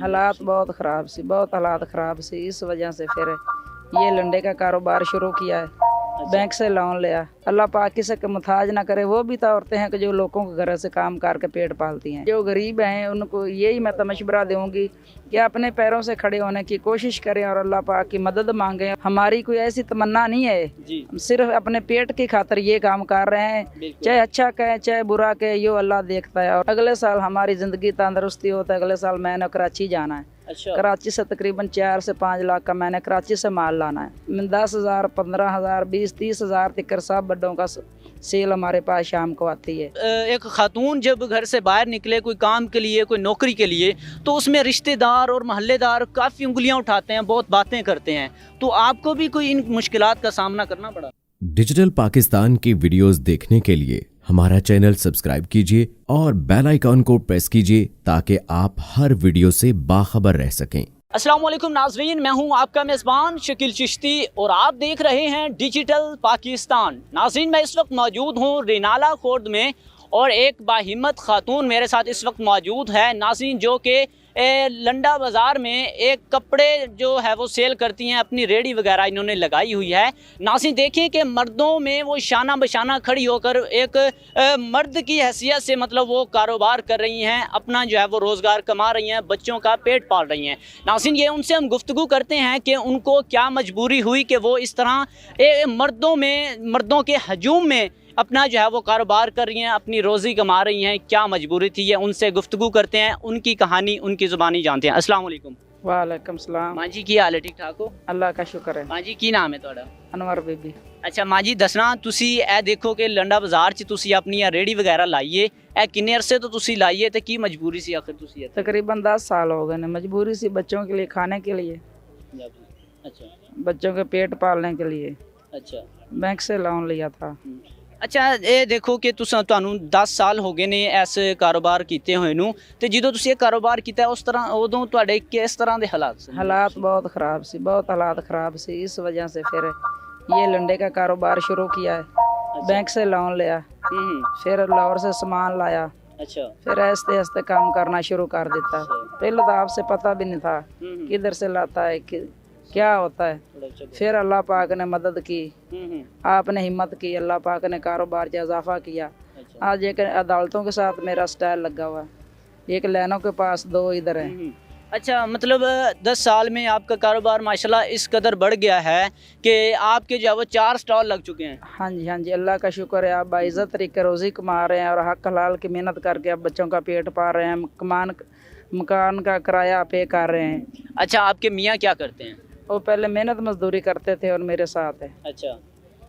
हालात बहुत ख़राब सी, बहुत हालात ख़राब सी। इस वजह से फिर ये लंडे का कारोबार शुरू किया है। बैंक से लोन लिया। अल्लाह पाक किसी के मुताज ना करे। वो भी तो औरतें हैं कि जो लोगों के घर से काम करके पेट पालती हैं। जो गरीब हैं उनको यही मैं तो मशवरा दूँगी कि अपने पैरों से खड़े होने की कोशिश करें और अल्लाह पाक की मदद मांगें। हमारी कोई ऐसी तमन्ना नहीं है, हम सिर्फ अपने पेट की खातिर ये काम कर रहे हैं। चाहे अच्छा कहें चाहे बुरा कहें, यो अल्लाह देखता है। और अगले साल हमारी ज़िंदगी तंदरुस्ती होता है। अगले साल मैंने कराची जाना है। अच्छा। कराची से तकरीबन 4 से 5 लाख का मैंने कराची से माल लाना है। 10,000, 15,000, 20, 30,000 तक सब बड्डों का सेल हमारे पास शाम को आती है। एक खातून जब घर से बाहर निकले कोई काम के लिए, कोई नौकरी के लिए, तो उसमें रिश्तेदार और मोहल्लेदार काफ़ी उंगलियां उठाते हैं, बहुत बातें करते हैं। तो आपको भी कोई इन मुश्किलात का सामना करना पड़ा? डिजिटल पाकिस्तान की वीडियोस देखने के लिए हमारा चैनल सब्सक्राइब कीजिए और बेल आइकॉन को प्रेस कीजिए ताकि आप हर वीडियो से बाखबर रह सकें। अस्सलाम वालेकुम नाज़रीन, मैं हूं आपका मेज़बान शकील चिश्ती और आप देख रहे हैं डिजिटल पाकिस्तान। नाज़रीन, मैं इस वक्त मौजूद हूं रेनाला खुर्द में और एक बाहिम्मत खातून मेरे साथ इस वक्त मौजूद है नाज़रीन, जो कि लंडा बाज़ार में एक कपड़े जो है वो सेल करती हैं। अपनी रेडी वगैरह इन्होंने लगाई हुई है। नाज़रीन देखें कि मर्दों में वो शाना बशाना खड़ी होकर एक मर्द की हैसियत से मतलब वो कारोबार कर रही हैं, अपना जो है वो रोज़गार कमा रही हैं, बच्चों का पेट पाल रही हैं। नाज़रीन ये उनसे हम गुफ्तगू करते हैं कि उनको क्या मजबूरी हुई कि वो इस तरह मर्दों के हजूम में अपना जो है वो कारोबार कर रही हैं, अपनी रोज़ी कमा रही हैं। क्या मजबूरी थी ये उनसे गुफ्तगू करते हैं, उनकी कहानी उनकी ज़ुबानी जानते हैं। अस्सलाम वालेकुम। वालेकुम सलाम। माँ जी की हाल है? ठीक ठाक हो? अल्लाह का शुक्र है। माँ जी की नाम है ਤੁਹਾਡਾ? अनवर बीबी। अच्छा माँ जी दसना, तुसी ए देखो कि लंडा बाज़ार च तुसी अपनी रेडी वगैरह लाइए, ए किन्ने अरसे तो तुसी लाइए ते की मजबूरी सी आखिर तुसी? तकरीबन 10 साल हो गए ने। मजबूरी सी बच्चों के लिए, खाने के लिए, अच्छा बच्चों के पेट पालने के लिए अच्छा बैंक से लोन लिया था। अच्छा ये देखो कि ਤੁਹਾਨੂੰ 10 ਸਾਲ ਹੋ ਗਏ ਨੇ ਇਸ ਕਾਰੋਬਾਰ ਕੀਤੇ ਹੋਏ ਨੂੰ, ਤੇ ਜਦੋਂ ਤੁਸੀਂ ਇਹ ਕਾਰੋਬਾਰ ਕੀਤਾ ਉਸ ਤਰ੍ਹਾਂ ਉਦੋਂ ਤੁਹਾਡੇ ਕਿਸ ਤਰ੍ਹਾਂ ਦੇ ਹਾਲਾਤ ਸੀ? हालात बहुत ख़राब सी, बहुत हालात ख़राब सी। इस वजह से फिर ये लंडे का कारोबार शुरू किया है। बैंक से लोन लिया, फिर लाहौर से सामान लाया, अच्छा फिर ऐसे ऐसे काम करना शुरू कर देता। पहले तो आपसे पता भी नहीं था किधर से लाता है कि क्या होता है। फिर अल्लाह पाक ने मदद की, आपने हिम्मत की, अल्लाह पाक ने कारोबार में इजाफा किया। आज एक अदालतों के साथ मेरा स्टाइल लगा हुआ है, एक लैनों के पास, 2 इधर है। अच्छा मतलब 10 साल में आपका कारोबार माशाल्लाह इस कदर बढ़ गया है कि आपके जो है वो 4 स्टॉल लग चुके हैं। हाँ जी हाँ जी, अल्लाह का शुक्र है। आप बाइज़्ज़त तरीके रोज़ी कमा रहे हैं और हक हलाल की मेहनत करके आप बच्चों का पेट पाल रहे हैं, मकान का किराया पे कर रहे हैं। अच्छा आपके मियाँ क्या करते हैं? वो पहले मेहनत मजदूरी करते थे और मेरे साथ है। अच्छा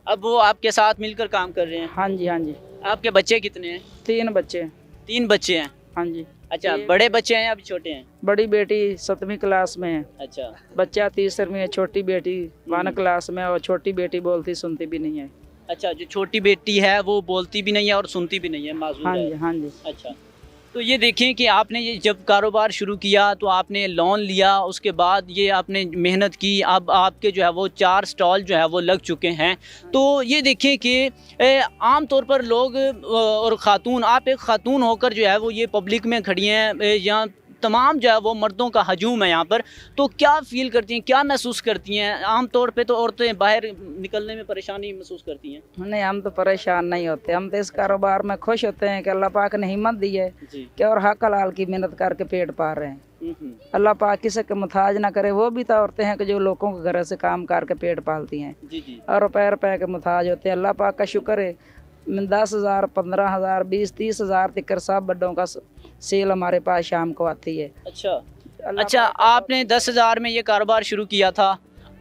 अब वो आपके साथ मिलकर काम कर रहे हैं? हाँ जी हाँ जी। आपके बच्चे कितने हैं? 3 बच्चे। 3 बच्चे हैं? हाँ जी। अच्छा बड़े बच्चे हैं या अभी छोटे हैं? बड़ी बेटी 7वीं क्लास में है, अच्छा बच्चा 3री में है, छोटी बेटी 1 क्लास में, और छोटी बेटी बोलती सुनती भी नहीं है। अच्छा जो छोटी बेटी है वो बोलती भी नहीं है और सुनती भी नहीं है, मासूम हाँ है। जी हाँ जी। अच्छा तो ये देखें कि आपने ये जब कारोबार शुरू किया तो आपने लोन लिया, उसके बाद ये आपने मेहनत की, अब आपके जो है वो 4 स्टॉल जो है वो लग चुके हैं। तो ये देखें कि आम तौर पर लोग और ख़ातून, आप एक ख़ातून होकर जो है वो ये पब्लिक में खड़ी हैं, यहाँ तमाम जो है वो मर्दों का हजूम है यहाँ पर, तो क्या फ़ील करती हैं, क्या महसूस करती हैं? आम तौर पे तो औरतें बाहर निकलने में परेशानी महसूस करती हैं। नहीं, हम तो परेशान नहीं होते। हम तो इस कारोबार में खुश होते हैं कि अल्लाह पाक ने हिम्मत दी है कि और हक हलाल की मेहनत करके पेट पाल रहे हैं। अल्लाह पाक किसी के मुताज ना करे। वो भी तो औरतें हैं कि जो लोगों के घर से काम करके पेट पालती हैं और रुपये रुपये के मुताज होते हैं। अल्लाह पाक का शुक्र है, 10,000, 15,000, 20, 30,000 तक सब बड्डों का सेल हमारे पास शाम को आती है। अच्छा आपने 10,000 में ये कारोबार शुरू किया था,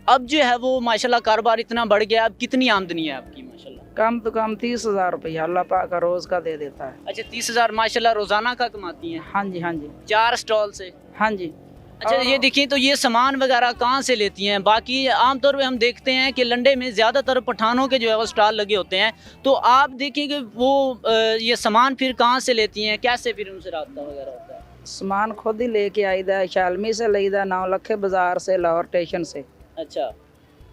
अब जो है वो माशाल्लाह कारोबार इतना बढ़ गया, अब कितनी आमदनी है आपकी माशाल्लाह? कम तो कम 30,000 रुपया अल्लाह पाक का रोज़ का दे देता है। अच्छा 30,000 माशाल्लाह रोज़ाना का कमाती हैं? हाँ जी हाँ जी। 4 स्टॉल से? हाँ जी। अच्छा ये देखिए, तो ये सामान वगैरह कहाँ से लेती हैं? बाकी आमतौर पे हम देखते हैं कि लंडे में ज़्यादातर पठानों के जो है वो स्टॉल लगे होते हैं, तो आप देखिए कि वो ये सामान फिर कहाँ से लेती हैं, कैसे फिर उनसे राब्ता वगैरह होता है? सामान खुद ही लेके आईदा है, शालमी से लईदा, 9 लखे बाज़ार से, लाहौर स्टेशन से। अच्छा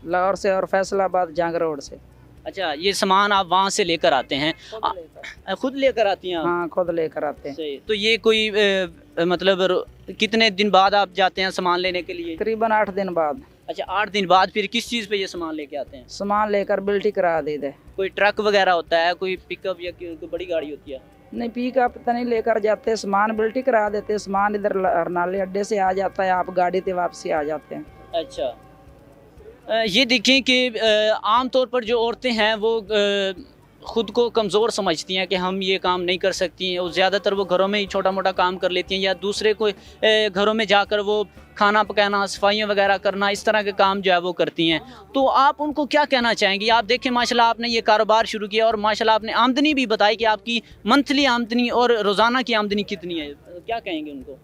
लाहौर से और फैसलाबाद जंग रोड से। अच्छा, ये सामान आप वहाँ से लेकर आते हैं? खुद लेकर आती हैं आप? हाँ, खुद लेकर आते हैं। सही। तो ये कोई मतलब कितने दिन बाद आप जाते हैं सामान लेने के लिए? तकरीबन 8 दिन बाद। अच्छा, 8 दिन बाद फिर किस चीज़ पे ये सामान लेके आते हैं? सामान लेकर बिल्टी करा दे दे। कोई ट्रक वगैरह होता है, कोई पिकअप या कोई बड़ी गाड़ी होती है? नहीं, पिकअप तो नहीं लेकर जाते, सामान बिल्टी करा देते, सामान इधर नाले अड्डे से आ जाता है, आप गाड़ी से वापसी आ जाते हैं। अच्छा, ये देखें कि आम तौर पर जो औरतें हैं वो ख़ुद को कमज़ोर समझती हैं कि हम ये काम नहीं कर सकती हैं, और ज़्यादातर वो घरों में ही छोटा मोटा काम कर लेती हैं, या दूसरे को घरों में जाकर वो खाना पकाना, सफाइयाँ वगैरह करना, इस तरह के काम जो है वो करती हैं। तो आप उनको क्या कहना चाहेंगी? आप देखें माशाल्लाह आपने ये कारोबार शुरू किया और माशाल्लाह आपने आमदनी भी बताई कि आपकी मंथली आमदनी और रोज़ाना की आमदनी कितनी है, क्या कहेंगे उनको?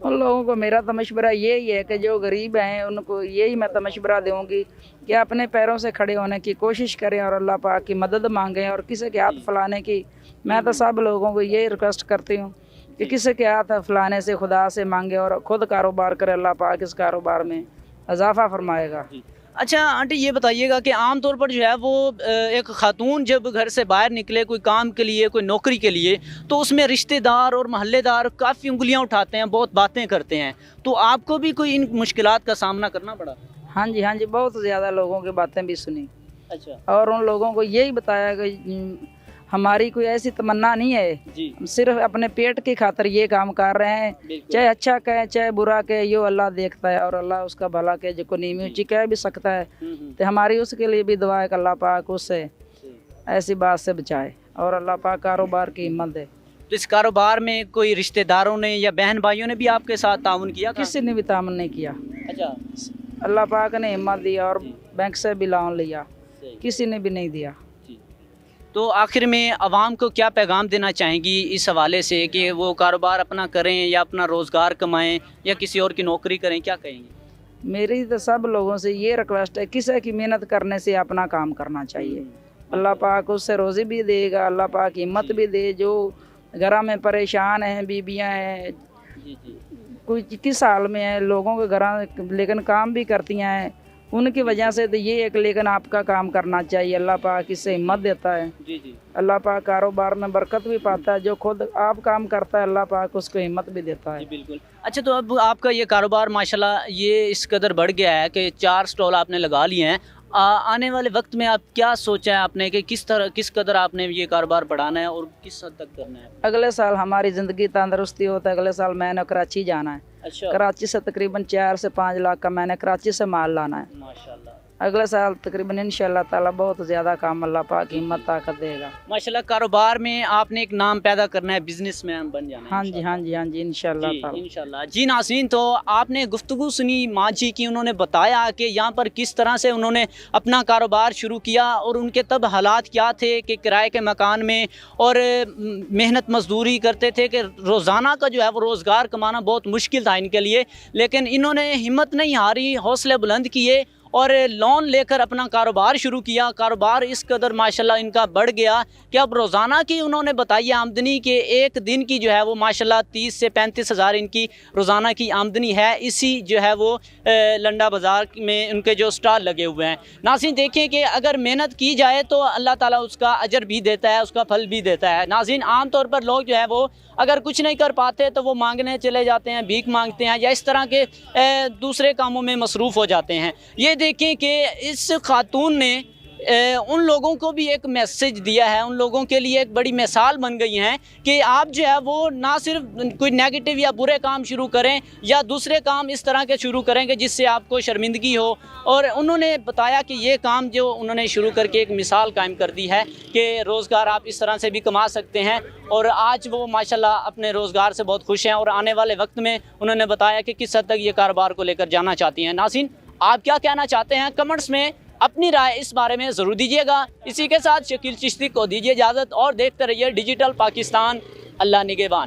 उन लोगों को मेरा तो मशवरा यही है कि जो गरीब हैं उनको यही मैं तो मशवरा दूँगी कि अपने पैरों से खड़े होने की कोशिश करें और अल्लाह पाक की मदद मांगें, और किसी के हाथ फैलाने की मैं तो सब लोगों को यही रिक्वेस्ट करती हूँ कि किसी के हाथ फैलाने से खुदा से मांगे और ख़ुद कारोबार करे, अल्लाह पाक इस कारोबार में इजाफा फरमाएगा। अच्छा आंटी, ये बताइएगा कि आम तौर पर जो है वो एक खातून जब घर से बाहर निकले कोई काम के लिए, कोई नौकरी के लिए, तो उसमें रिश्तेदार और महल्लेदार काफ़ी उंगलियां उठाते हैं, बहुत बातें करते हैं। तो आपको भी कोई इन मुश्किलात का सामना करना पड़ा? हाँ जी, हाँ जी, बहुत ज़्यादा लोगों की बातें भी सुनी। अच्छा। और उन लोगों को यही बताया कि हमारी कोई ऐसी तमन्ना नहीं है जी। हम सिर्फ अपने पेट की खातिर ये काम कर रहे हैं, चाहे अच्छा कहे चाहे बुरा कहे, यो अल्लाह देखता है और अल्लाह उसका भला कहे, जो नीमी ऊँची कह भी सकता है। तो हमारी उसके लिए भी दुआ है कि अल्लाह पाक उससे ऐसी बात से बचाए और अल्लाह पाक कारोबार की हिम्मत दे। तो इस कारोबार में कोई रिश्तेदारों ने या बहन भाइयों ने भी आपके साथ ताउन किया था? किसी ने भी तामन नहीं किया। अच्छा। अल्लाह पाक ने हिम्मत दिया और बैंक से भी लोन लिया, किसी ने भी नहीं दिया। तो आखिर में आवाम को क्या पैगाम देना चाहेंगी इस हवाले से कि वो कारोबार अपना करें या अपना रोज़गार कमाएं या किसी और की नौकरी करें, क्या कहेंगे? मेरी तो सब लोगों से ये रिक्वेस्ट है, किसी की मेहनत करने से अपना काम करना चाहिए, अल्लाह पाक उससे रोज़ी भी देगा, अल्लाह पाक हिम्मत भी दे। जो घर में परेशान हैं, बीबियां हैं, कोई किस हाल में है, लोगों के घर लेकिन काम भी करती हैं, उनकी वजह से तो ये एक लेकिन आपका काम करना चाहिए, अल्लाह पाक इससे हिम्मत देता है। जी जी। अल्लाह पाक कारोबार में बरकत भी पाता है, जो खुद आप काम करता है अल्लाह पाक उसको हिम्मत भी देता है। जी बिल्कुल। अच्छा, तो अब आपका ये कारोबार माशाल्लाह ये इस कदर बढ़ गया है कि 4 स्टॉल आपने लगा लिए हैं। आने वाले वक्त में आप क्या सोचा है आपने कि किस कदर आपने ये कारोबार बढ़ाना है और किस हद तक करना है? अगले साल हमारी ज़िंदगी तंदरुस्ती होता है, अगले साल मैंने कराची जाना है। अच्छा। कराची से तकरीबन 4 से 5 लाख का मैंने कराची से माल लाना है। माशाल्लाह। अगले साल तकरीबन इंशाल्लाह ताला बहुत ज़्यादा काम अल्लाह पाक हिम्मत ताकत देगा। माशाल्लाह, कारोबार में आपने एक नाम पैदा करना है, बिजनेसमैन बन जाना है। हाँ जी, हाँ जी, हाँ जी, इंशाल्लाह ताला। इंशाल्लाह। जी नाज़रीन, तो आपने गुफ्तगू सुनी माँ जी की, उन्होंने बताया कि यहाँ पर किस तरह से उन्होंने अपना कारोबार शुरू किया और उनके तब हालात क्या थे कि किराए के मकान में और मेहनत मजदूरी करते थे कि रोज़ाना का जो है वो रोज़गार कमाना बहुत मुश्किल था इनके लिए, लेकिन इन्होंने हिम्मत नहीं हारी, हौसले बुलंद किए और लोन लेकर अपना कारोबार शुरू किया। कारोबार इस कदर माशाल्लाह इनका बढ़ गया कि अब रोज़ाना की उन्होंने बताई आमदनी के एक दिन की जो है वो माशाल्लाह 30 से 35 हज़ार इनकी रोज़ाना की आमदनी है। इसी जो है वो लंडा बाज़ार में उनके जो स्टॉल लगे हुए हैं। नाज़रीन देखें कि अगर मेहनत की जाए तो अल्लाह ताला उसका अजर भी देता है, उसका फल भी देता है। नाज़रीन, आम तौर पर लोग जो है वो अगर कुछ नहीं कर पाते तो वो मांगने चले जाते हैं, भीख मांगते हैं या इस तरह के दूसरे कामों में मसरूफ़ हो जाते हैं। ये देखें कि इस खातून ने उन लोगों को भी एक मैसेज दिया है, उन लोगों के लिए एक बड़ी मिसाल बन गई हैं कि आप जो है वो ना सिर्फ कोई नेगेटिव या बुरे काम शुरू करें या दूसरे काम इस तरह के शुरू करेंगे जिससे आपको शर्मिंदगी हो। और उन्होंने बताया कि ये काम जो उन्होंने शुरू करके एक मिसाल कायम कर दी है कि रोज़गार आप इस तरह से भी कमा सकते हैं। और आज वो माशाल्लाह अपने रोज़गार से बहुत खुश हैं और आने वाले वक्त में उन्होंने बताया कि किस हद तक ये कारोबार को लेकर जाना चाहती हैं। नाज़रीन, आप क्या कहना चाहते हैं कमेंट्स में अपनी राय इस बारे में ज़रूर दीजिएगा। इसी के साथ शकील चिश्ती को दीजिए इजाज़त और देखते रहिए डिजिटल पाकिस्तान। अल्लाह निगहबान।